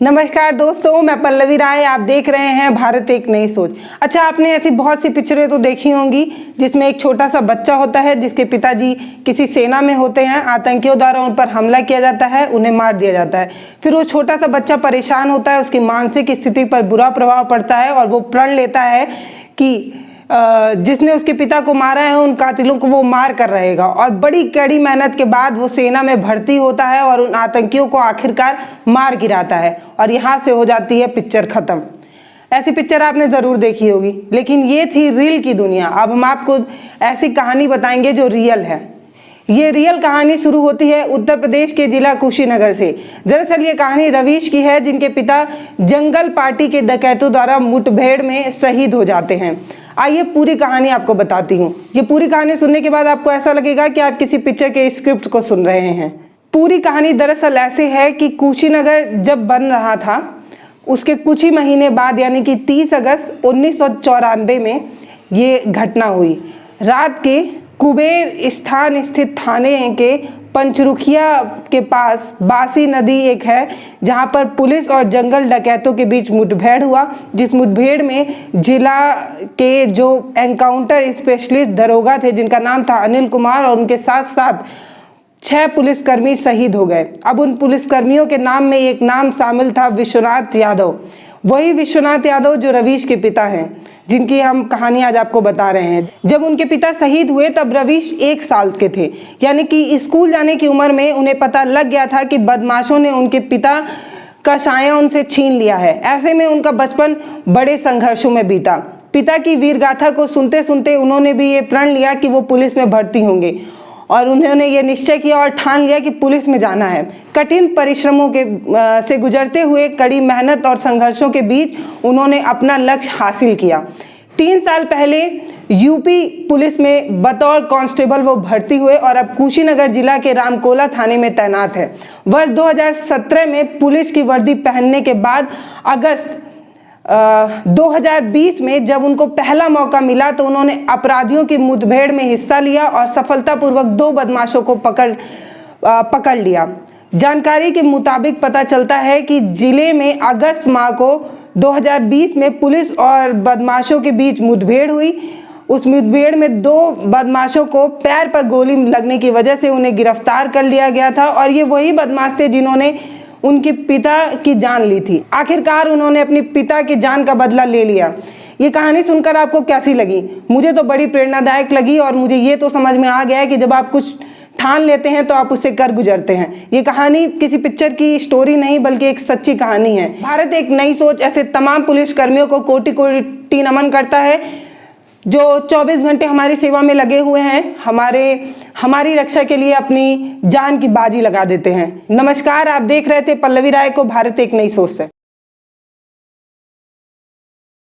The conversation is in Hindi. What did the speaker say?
नमस्कार दोस्तों, मैं पल्लवी राय। आप देख रहे हैं भारत एक नई सोच। अच्छा, आपने ऐसी बहुत सी पिक्चरें तो देखी होंगी जिसमें एक छोटा सा बच्चा होता है जिसके पिताजी किसी सेना में होते हैं। आतंकियों द्वारा उन पर हमला किया जाता है, उन्हें मार दिया जाता है। फिर वो छोटा सा बच्चा परेशान होता है, उसकी मानसिक स्थिति पर बुरा प्रभाव पड़ता है और वो प्रण लेता है कि जिसने उसके पिता को मारा है उन कातिलों को वो मार कर रहेगा। और बड़ी कड़ी मेहनत के बाद वो सेना में भर्ती होता है और उन आतंकियों को आखिरकार मार गिराता है और यहाँ से हो जाती है पिक्चर खत्म। ऐसी पिक्चर आपने ज़रूर देखी होगी, लेकिन ये थी रील की दुनिया। अब हम आपको ऐसी कहानी बताएंगे जो रियल है। ये रियल कहानी शुरू होती है उत्तर प्रदेश के जिला कुशीनगर से। दरअसल ये कहानी रवीश की है, जिनके पिता जंगल पार्टी के डकैतों द्वारा मुठभेड़ में शहीद हो जाते हैं। आइए पूरी कहानी आपको बताती हूँ। ये पूरी कहानी सुनने के बाद आपको ऐसा लगेगा कि आप किसी पिक्चर के स्क्रिप्ट को सुन रहे हैं। पूरी कहानी दरअसल ऐसे है कि कुशीनगर जब बन रहा था उसके कुछ ही महीने बाद, यानी कि 30 अगस्त 1994 में ये घटना हुई। रात के कुबेर स्थान स्थित थाने के पंचरुखिया के पास बासी नदी एक है, जहां पर पुलिस और जंगल डकैतों के बीच मुठभेड़ हुआ। जिस मुठभेड़ में जिला के जो एनकाउंटर स्पेशलिस्ट दरोगा थे, जिनका नाम था अनिल कुमार, और उनके साथ साथ 6 पुलिसकर्मी शहीद हो गए। अब उन पुलिसकर्मियों के नाम में एक नाम शामिल था विश्वनाथ यादव। वही विश्वनाथ यादव जो रवीश के पिता हैं, जिनकी हम कहानी आज आपको बता रहे हैं। जब उनके पिता शहीद हुए तब रवीश 1 साल के थे, यानी कि स्कूल जाने की उम्र में उन्हें पता लग गया था कि बदमाशों ने उनके पिता का साया उनसे छीन लिया है। ऐसे में उनका बचपन बड़े संघर्षों में बीता। पिता की वीर गाथा को सुनते सुनते उन्होंने भी ये प्रण लिया कि वो पुलिस में भर्ती होंगे और उन्होंने ये निश्चय किया और ठान लिया कि पुलिस में जाना है। कठिन परिश्रमों से गुजरते हुए कड़ी मेहनत और संघर्षों के बीच उन्होंने अपना लक्ष्य हासिल किया। 3 साल पहले यूपी पुलिस में बतौर कांस्टेबल वो भर्ती हुए और अब कुशीनगर जिला के रामकोला थाने में तैनात है। वर्ष 2017 में पुलिस की वर्दी पहनने के बाद अगस्त 2020 में जब उनको पहला मौका मिला तो उन्होंने अपराधियों की मुठभेड़ में हिस्सा लिया और सफलतापूर्वक 2 बदमाशों को पकड़ लिया। जानकारी के मुताबिक पता चलता है कि जिले में अगस्त माह को 2020 में पुलिस और बदमाशों के बीच मुठभेड़ हुई। उस मुठभेड़ में 2 बदमाशों को पैर पर गोली लगने की वजह से उन्हें गिरफ्तार कर लिया गया था और ये वही बदमाश थे जिन्होंने उनके पिता की जान ली थी। आखिरकार उन्होंने अपने पिता की जान का बदला ले लिया। ये कहानी सुनकर आपको कैसी लगी? मुझे तो बड़ी प्रेरणादायक लगी और मुझे ये तो समझ में आ गया है कि जब आप कुछ ठान लेते हैं तो आप उससे कर गुजरते हैं। ये कहानी किसी पिक्चर की स्टोरी नहीं बल्कि एक सच्ची कहानी है। भारत एक नई सोच ऐसे तमाम पुलिस कर्मियों को कोटि कोटि नमन करता है जो 24 घंटे हमारी सेवा में लगे हुए हैं, हमारी रक्षा के लिए अपनी जान की बाजी लगा देते हैं। नमस्कार, आप देख रहे थे पल्लवी राय को भारत एक नई सोच से।